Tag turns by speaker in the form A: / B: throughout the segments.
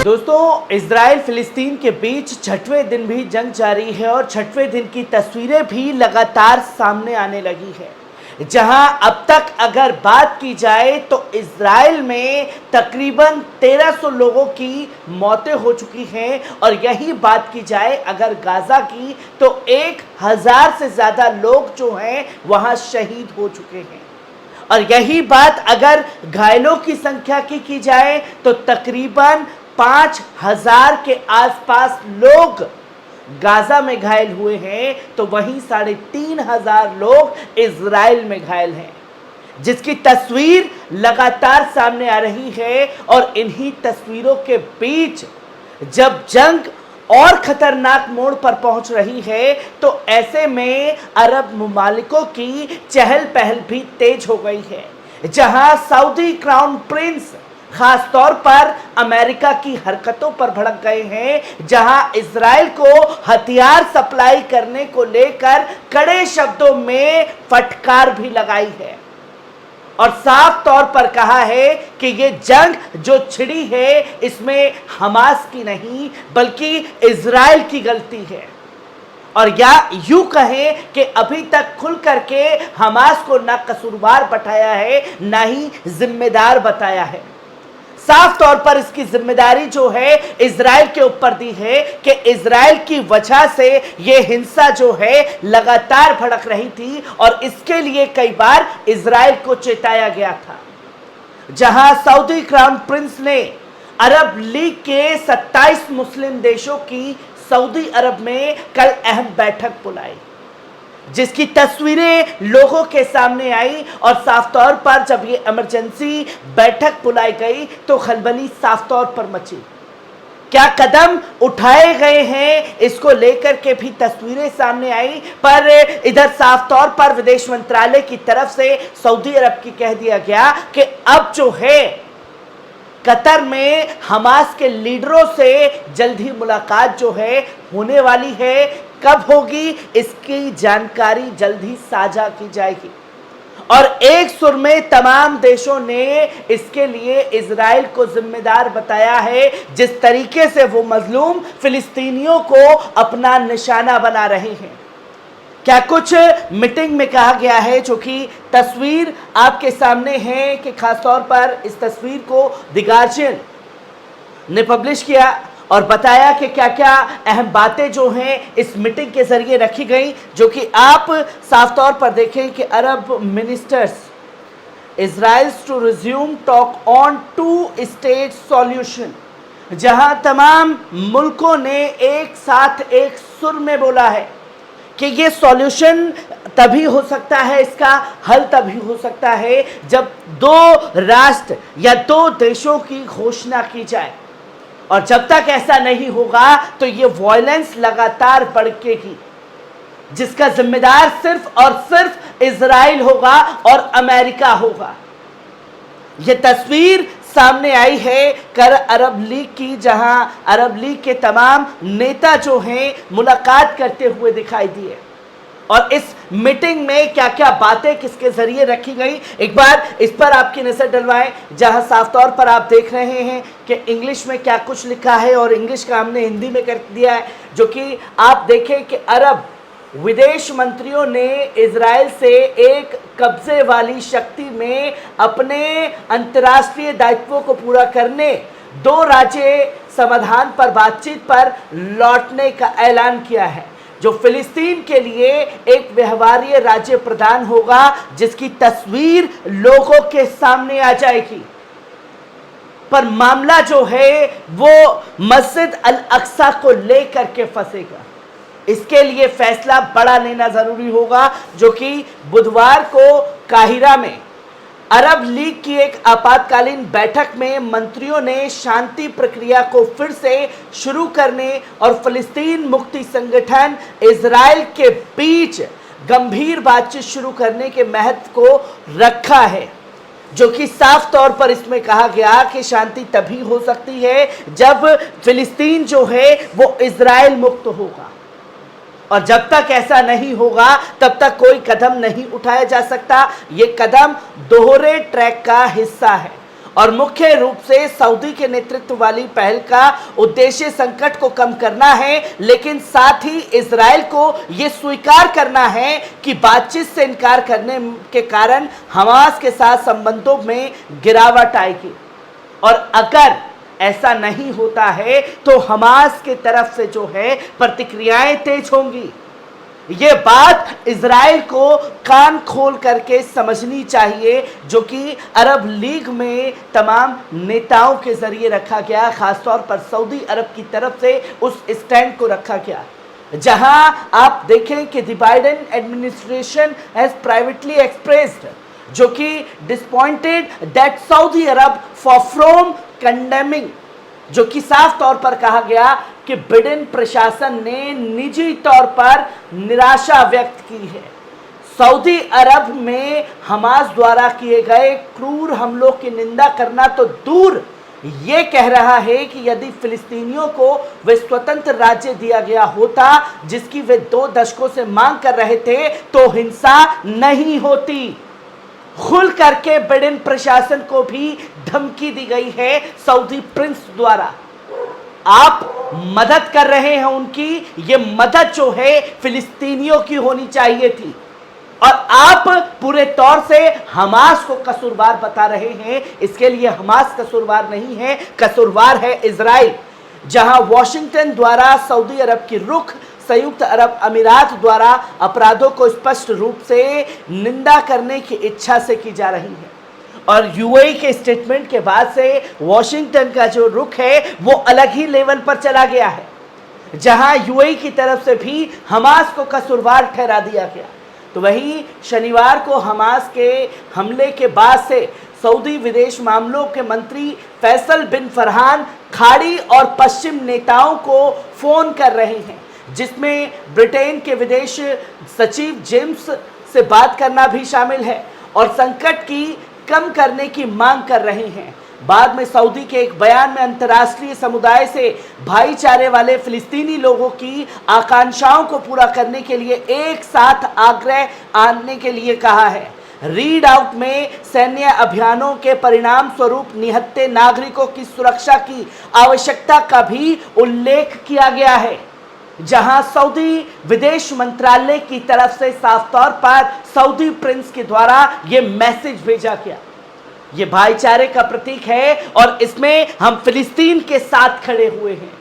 A: दोस्तों, इजराइल फिलिस्तीन के बीच छठवें दिन भी जंग जारी है और छठवें दिन की तस्वीरें भी लगातार सामने आने लगी है। जहां अब तक अगर बात की जाए तो इजराइल में तकरीबन 1300 लोगों की मौतें हो चुकी हैं और यही बात की जाए अगर गाजा की तो 1000 से ज़्यादा लोग जो हैं वहां शहीद हो चुके हैं। और यही बात अगर घायलों की संख्या की जाए तो तकरीबन 5000 के आसपास लोग गाजा में घायल हुए हैं, तो वहीं 3500 लोग इजराइल में घायल हैं, जिसकी तस्वीर लगातार सामने आ रही है। और इन्हीं तस्वीरों के बीच जब जंग और खतरनाक मोड़ पर पहुंच रही है तो ऐसे में अरब मुमालिकों की चहल पहल भी तेज हो गई है, जहां सऊदी क्राउन प्रिंस खास तौर पर अमेरिका की हरकतों पर भड़क गए हैं, जहां इजराइल को हथियार सप्लाई करने को लेकर कड़े शब्दों में फटकार भी लगाई है और साफ तौर पर कहा है कि ये जंग जो छिड़ी है इसमें हमास की नहीं बल्कि इजराइल की गलती है। और या यूं कहें कि अभी तक खुल करके हमास को ना कसूरवार बताया है ना ही जिम्मेदार बताया है। साफ तौर पर इसकी जिम्मेदारी जो है इजराइल के ऊपर दी है कि इजराइल की वजह से ये हिंसा जो है लगातार भड़क रही थी और इसके लिए कई बार इजराइल को चेताया गया था। जहां सऊदी क्राउन प्रिंस ने अरब लीग के 27 मुस्लिम देशों की सऊदी अरब में कल अहम बैठक बुलाई, जिसकी तस्वीरें लोगों के सामने आई और साफ तौर पर जब ये इमरजेंसी बैठक बुलाई गई तो खलबली साफ तौर पर मची। क्या कदम उठाए गए हैं इसको लेकर के भी तस्वीरें सामने आई, पर इधर साफ तौर पर विदेश मंत्रालय की तरफ से सऊदी अरब की कह दिया गया कि अब जो है कतर में हमास के लीडरों से जल्द ही मुलाकात जो है होने वाली है। कब होगी इसकी जानकारी जल्द ही साझा की जाएगी और एक सुर में तमाम देशों ने इसके लिए इजराइल को जिम्मेदार बताया है, जिस तरीके से वो मजलूम फिलिस्तीनियों को अपना निशाना बना रहे हैं। क्या कुछ मीटिंग में कहा गया है, जो कि तस्वीर आपके सामने है कि खासतौर पर इस तस्वीर को द गार्जियन ने पब्लिश किया और बताया कि क्या क्या अहम बातें जो हैं इस मीटिंग के जरिए रखी गई, जो कि आप साफ तौर पर देखें कि Arab ministers Israel's to resume talk on 2 state solution, जहां तमाम मुल्कों ने एक साथ एक सुर में बोला है कि ये सॉल्यूशन तभी हो सकता है, इसका हल तभी हो सकता है जब 2 राष्ट्र या 2 देशों की घोषणा की जाए। और जब तक ऐसा नहीं होगा तो ये वायलेंस लगातार बढ़ेगी, जिसका जिम्मेदार सिर्फ और सिर्फ इजराइल होगा और अमेरिका होगा। ये तस्वीर सामने आई है कर अरब लीग की, जहां अरब लीग के तमाम नेता जो हैं मुलाकात करते हुए दिखाई दिए और इस मीटिंग में क्या क्या बातें किसके जरिए रखी गई, एक बार इस पर आपकी नजर डलवाएं। जहां साफ तौर पर आप देख रहे हैं कि इंग्लिश में क्या कुछ लिखा है और इंग्लिश का हमने हिंदी में कर दिया है, जो कि आप देखें कि अरब विदेश मंत्रियों ने इजराइल से एक कब्जे वाली शक्ति में अपने अंतर्राष्ट्रीय दायित्वों को पूरा करने 2 राज्य समाधान पर बातचीत पर लौटने का ऐलान किया है, जो फिलिस्तीन के लिए एक व्यवहार्य राज्य प्रदान होगा, जिसकी तस्वीर लोगों के सामने आ जाएगी। पर मामला जो है वो मस्जिद अल अक्सा को लेकर के फंसेगा। इसके लिए फैसला बड़ा लेना जरूरी होगा, जो कि बुधवार को काहिरा में अरब लीग की एक आपातकालीन बैठक में मंत्रियों ने शांति प्रक्रिया को फिर से शुरू करने और फिलिस्तीन मुक्ति संगठन इजराइल के बीच गंभीर बातचीत शुरू करने के महत्व को रखा है, जो कि साफ तौर पर इसमें कहा गया कि शांति तभी हो सकती है जब फिलिस्तीन जो है वो इजराइल मुक्त होगा और जब तक ऐसा नहीं होगा तब तक कोई कदम नहीं उठाया जा सकता। ये कदम दोहरे ट्रैक का हिस्सा है और मुख्य रूप से सऊदी के नेतृत्व वाली पहल का उद्देश्य संकट को कम करना है, लेकिन साथ ही इजराइल को यह स्वीकार करना है कि बातचीत से इनकार करने के कारण हमास के साथ संबंधों में गिरावट आएगी। और अगर ऐसा नहीं होता है तो हमास के तरफ से जो है प्रतिक्रियाएं तेज होंगी। ये बात इजराइल को कान खोल करके समझनी चाहिए, जो कि अरब लीग में तमाम नेताओं के जरिए रखा गया, खासतौर पर सऊदी अरब की तरफ से उस स्टैंड को रखा गया, जहां आप देखें कि the Biden administration has privately expressed, जो कि disappointed that Saudi Arab for from condemning, जो कि साफ तौर पर कहा गया कि बिडेन प्रशासन ने निजी तौर पर निराशा व्यक्त की है। सऊदी अरब में हमास द्वारा किए गए क्रूर हमलों की निंदा करना तो दूर, ये कह रहा है कि यदि फिलिस्तीनियों को वे स्वतंत्र राज्य दिया गया होता जिसकी वे 2 दशकों से मांग कर रहे थे, तो हिंसा नहीं होती। खुल करके बिडेन प्रशासन को भी धमकी दी गई है सऊदी प्रिंस द्वारा। आप मदद कर रहे हैं उनकी, ये मदद जो है फिलिस्तीनियों की होनी चाहिए थी, और आप पूरे तौर से हमास को कसूरवार बता रहे हैं। इसके लिए हमास कसूरवार नहीं है, कसूरवार है इजराइल, जहां वॉशिंगटन द्वारा सऊदी अरब की रुख संयुक्त अरब अमीरात द्वारा अपराधों को स्पष्ट रूप से निंदा करने की इच्छा से की जा रही है। और यूएई के स्टेटमेंट के बाद से वॉशिंगटन का जो रुख है वो अलग ही लेवल पर चला गया है, जहां यूएई की तरफ से भी हमास को कसूरवार ठहरा दिया गया। तो वहीं शनिवार को हमास के हमले के बाद से सऊदी विदेश मामलों के मंत्री फैसल बिन फरहान खाड़ी और पश्चिम नेताओं को फोन कर रहे हैं, जिसमें ब्रिटेन के विदेश सचिव जेम्स से बात करना भी शामिल है, और संकट की कम करने की मांग कर रहे हैं। बाद में सऊदी के एक बयान में अंतर्राष्ट्रीय समुदाय से भाईचारे वाले फिलिस्तीनी लोगों की आकांक्षाओं को पूरा करने के लिए एक साथ आग्रह आने के लिए कहा है। रीड आउट में सैन्य अभियानों के परिणाम स्वरूप निहत्थे नागरिकों की सुरक्षा की आवश्यकता का भी उल्लेख किया गया है, जहां सऊदी विदेश मंत्रालय की तरफ से साफ तौर पर सऊदी प्रिंस के द्वारा यह मैसेज भेजा गया। यह भाईचारे का प्रतीक है और इसमें हम फिलिस्तीन के साथ खड़े हुए हैं,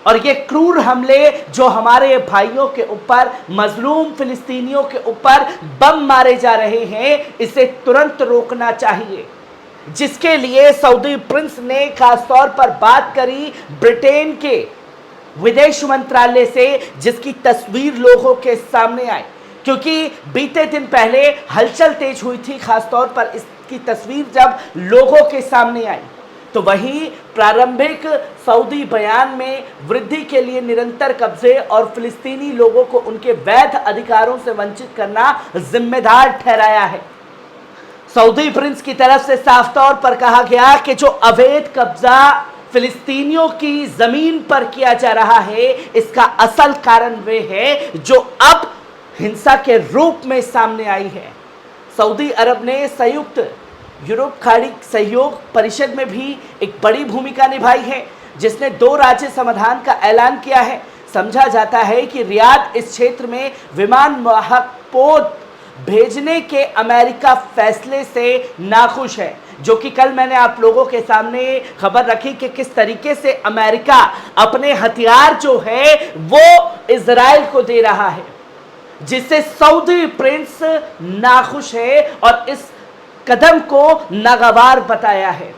A: और ये क्रूर हमले जो हमारे भाइयों के ऊपर, मजलूम फिलिस्तीनियों के ऊपर बम मारे जा रहे हैं, इसे तुरंत रोकना चाहिए। जिसके लिए सऊदी प्रिंस ने खासतौर पर बात करी ब्रिटेन के विदेश मंत्रालय से, जिसकी तस्वीर लोगों के सामने आई, क्योंकि बीते दिन पहले हलचल तेज हुई थी, खासतौर पर इसकी तस्वीर जब लोगों के सामने आई। तो वहीं प्रारंभिक सऊदी बयान में वृद्धि के लिए निरंतर कब्जे और फिलिस्तीनी लोगों को उनके वैध अधिकारों से वंचित करना जिम्मेदार ठहराया है। सऊदी प्रिंस की तरफ से साफ तौर पर कहा गया कि जो अवैध कब्जा फिलिस्तीनियों की जमीन पर किया जा रहा है, इसका असल कारण वे है जो अब हिंसा के रूप में सामने आई है। सऊदी अरब ने संयुक्त यूरोप खाड़ी सहयोग परिषद में भी एक बड़ी भूमिका निभाई है, जिसने 2 राज्य समाधान का ऐलान किया है। समझा जाता है कि रियाद इस क्षेत्र में विमान वाहक पोत भेजने के अमेरिका फैसले से नाखुश है, जो कि कल मैंने आप लोगों के सामने खबर रखी कि किस तरीके से अमेरिका अपने हथियार जो है वो इजराइल को दे रहा है, जिससे सऊदी प्रिंस नाखुश है और इस कदम को नागवार बताया है।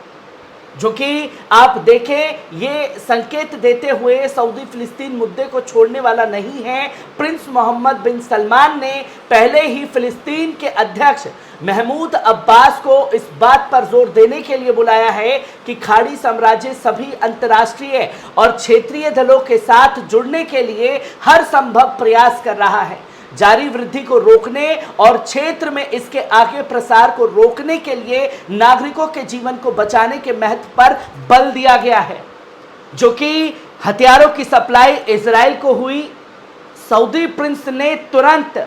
A: जो कि आप देखें, ये संकेत देते हुए सऊदी फिलिस्तीन मुद्दे को छोड़ने वाला नहीं है। प्रिंस मोहम्मद बिन सलमान ने पहले ही फिलिस्तीन के अध्यक्ष महमूद अब्बास को इस बात पर जोर देने के लिए बुलाया है कि खाड़ी साम्राज्य सभी अंतर्राष्ट्रीय और क्षेत्रीय दलों के साथ जुड़ने के लिए हर संभव प्रयास कर रहा है। जारी वृद्धि को रोकने और क्षेत्र में इसके आगे प्रसार को रोकने के लिए नागरिकों के जीवन को बचाने के महत्व पर बल दिया गया है, जो कि हथियारों की सप्लाई इजराइल को हुई। सऊदी प्रिंस ने तुरंत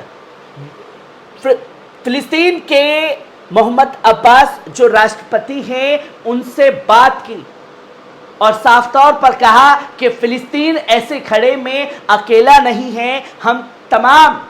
A: फिलिस्तीन के मोहम्मद अब्बास जो राष्ट्रपति हैं उनसे बात की और साफ तौर पर कहा कि फिलिस्तीन ऐसे खड़े में अकेला नहीं है, हम तमाम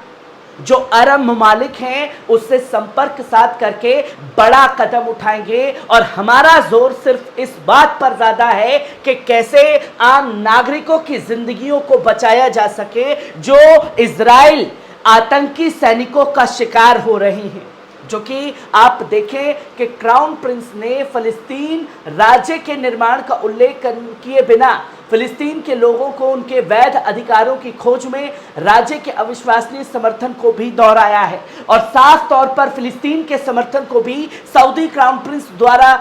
A: जो अरब ममालिक हैं उससे संपर्क साध करके बड़ा कदम उठाएंगे और हमारा जोर सिर्फ इस बात पर ज्यादा है कि कैसे आम नागरिकों की जिंदगियों को बचाया जा सके जो इजराइल आतंकी सैनिकों का शिकार हो रही हैं। जो कि आप देखें कि क्राउन प्रिंस ने फिलिस्तीन राज्य के निर्माण का उल्लेख किए बिना फिलिस्तीन के लोगों को उनके वैध अधिकारों की खोज में राज्य के अविश्वसनीय समर्थन को भी दोहराया है और साफ तौर पर फिलिस्तीन के समर्थन को भी सऊदी क्राउन प्रिंस द्वारा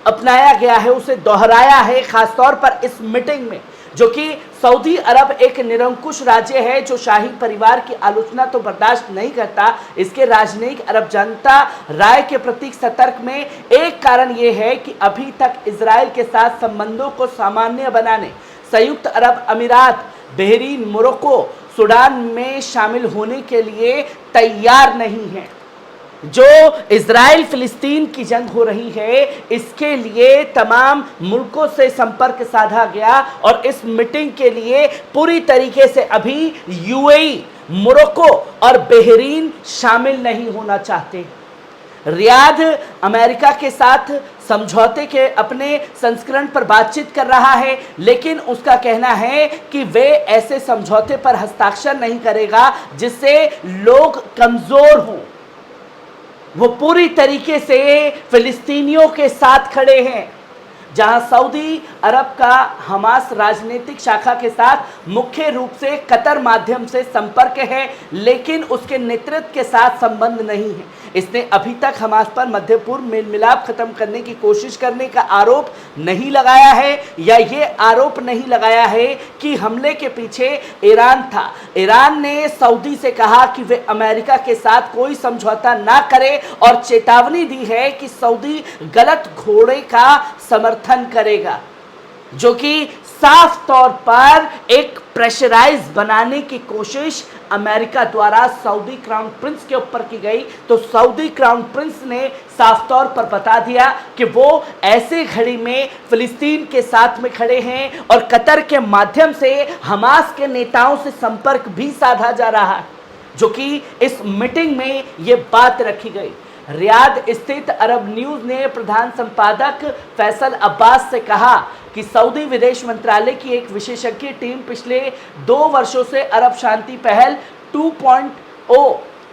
A: अपनाया गया है, उसे दोहराया है, खासतौर पर इस मीटिंग में। जो कि सऊदी अरब एक निरंकुश राज्य है जो शाही परिवार की आलोचना तो बर्दाश्त नहीं करता, इसके राजनयिक अरब जनता राय के प्रति सतर्क में एक कारण यह है कि अभी तक इजराइल के साथ संबंधों को सामान्य बनाने संयुक्त अरब अमीरात, बहरीन, मोरक्को, सूडान में शामिल होने के लिए तैयार नहीं है। जो इजराइल फिलिस्तीन की जंग हो रही है इसके लिए तमाम मुल्कों से संपर्क साधा गया और इस मीटिंग के लिए पूरी तरीके से अभी यूएई, मोरक्को और बहरीन शामिल नहीं होना चाहते। रियाद अमेरिका के साथ समझौते के अपने संस्करण पर बातचीत कर रहा है, लेकिन उसका कहना है कि वे ऐसे समझौते पर हस्ताक्षर नहीं करेगा जिससे लोग कमजोर हों। वो पूरी तरीके से फिलिस्तीनियों के साथ खड़े हैं। जहां सऊदी अरब का हमास राजनीतिक शाखा के साथ मुख्य रूप से कतर माध्यम से संपर्क है, लेकिन उसके नेतृत्व के साथ संबंध नहीं है। इसने अभी तक हमास पर मध्य पूर्व मेल मिलाप खत्म करने की कोशिश करने का आरोप नहीं लगाया है या ये आरोप नहीं लगाया है कि हमले के पीछे ईरान था। ईरान ने सऊदी से कहा कि वे अमेरिका के साथ कोई समझौता ना करे और चेतावनी दी है कि सऊदी गलत घोड़े का समर्थन करेगा, जो कि साफ तौर पर एक प्रेशराइज बनाने की कोशिश अमेरिका द्वारा सऊदी क्राउन प्रिंस के ऊपर की गई। तो सऊदी क्राउन प्रिंस ने साफ तौर पर बता दिया कि वो ऐसे घड़ी में फिलिस्तीन के साथ में खड़े हैं और कतर के माध्यम से हमास के नेताओं से संपर्क भी साधा जा रहा है, जो कि इस मीटिंग में ये बात रखी गई। रियाद स्थित अरब न्यूज ने प्रधान संपादक फैसल अब्बास से कहा कि सऊदी विदेश मंत्रालय की एक विशेषज्ञ टीम पिछले 2 वर्षों से अरब शांति पहल 2.0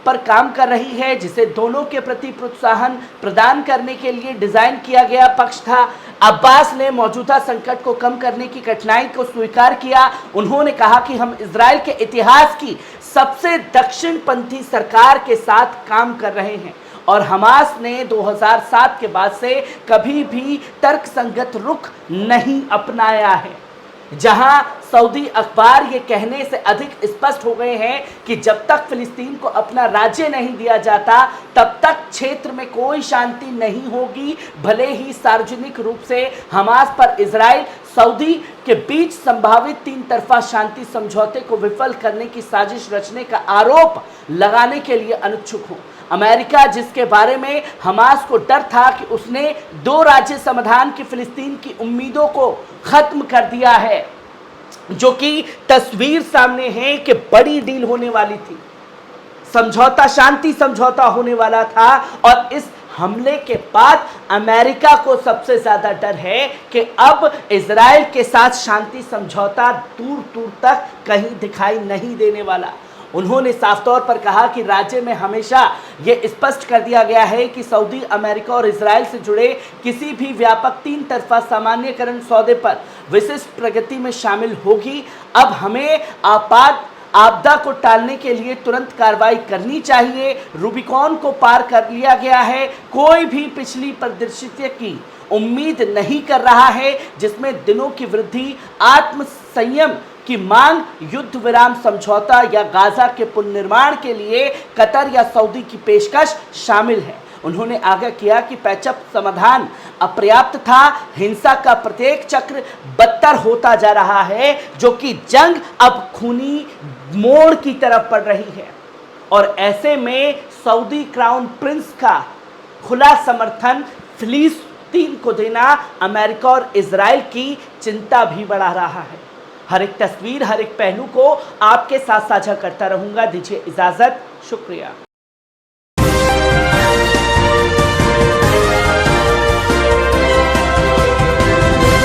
A: पर काम कर रही है, जिसे दोनों के प्रति प्रोत्साहन प्रदान करने के लिए डिजाइन किया गया पक्ष था। अब्बास ने मौजूदा संकट को कम करने की कठिनाई को स्वीकार किया। उन्होंने कहा कि हम इजराइल के इतिहास की सबसे दक्षिणपंथी सरकार के साथ काम कर रहे हैं और हमास ने 2007 के बाद से कभी भी तर्कसंगत रुख नहीं अपनाया है। जहां सऊदी अखबार ये कहने से अधिक स्पष्ट हो गए हैं कि जब तक फिलिस्तीन को अपना राज्य नहीं दिया जाता तब तक क्षेत्र में कोई शांति नहीं होगी, भले ही सार्वजनिक रूप से हमास पर इजराइल सऊदी के बीच संभावित 3 तरफा शांति समझौते को विफल करने की साजिश रचने का आरोप लगाने के लिए अनुत्सुक हो। अमेरिका, जिसके बारे में हमास को डर था कि उसने 2 राज्य समाधान की फिलिस्तीन की उम्मीदों को खत्म कर दिया है, जो कि तस्वीर सामने है कि बड़ी डील होने वाली थी, समझौता, शांति समझौता होने वाला था। और इस हमले के बाद अमेरिका को सबसे ज्यादा डर है कि अब इजराइल के साथ शांति समझौता दूर दूर तक कहीं दिखाई नहीं देने वाला। उन्होंने साफ तौर पर कहा कि राज्य में हमेशा ये स्पष्ट कर दिया गया है कि सऊदी, अमेरिका और इजराइल से जुड़े किसी भी व्यापक 3 तरफा सामान्यकरण सौदे पर विशिष्ट प्रगति में शामिल होगी। अब हमें आपदा को टालने के लिए तुरंत कार्रवाई करनी चाहिए। रूबिकॉन को पार कर लिया गया है। कोई भी पिछली परिदृश्य की उम्मीद नहीं कर रहा है जिसमें दिनों की वृद्धि, आत्मसंयम की मांग, युद्ध विराम समझौता या गाजा के पुनर्निर्माण के लिए कतर या सऊदी की पेशकश शामिल है। उन्होंने आगाह किया कि पैचअप समाधान अपर्याप्त था। हिंसा का प्रत्येक चक्र बदतर होता जा रहा है, जो कि जंग अब खूनी मोड़ की तरफ बढ़ रही है। और ऐसे में सऊदी क्राउन प्रिंस का खुला समर्थन फिलिस्तीन को देना अमेरिका और इजराइल की चिंता भी बढ़ा रहा है। हर एक तस्वीर, हर एक पहलू को आपके साथ साझा करता रहूंगा। दीजिए इजाजत, शुक्रिया।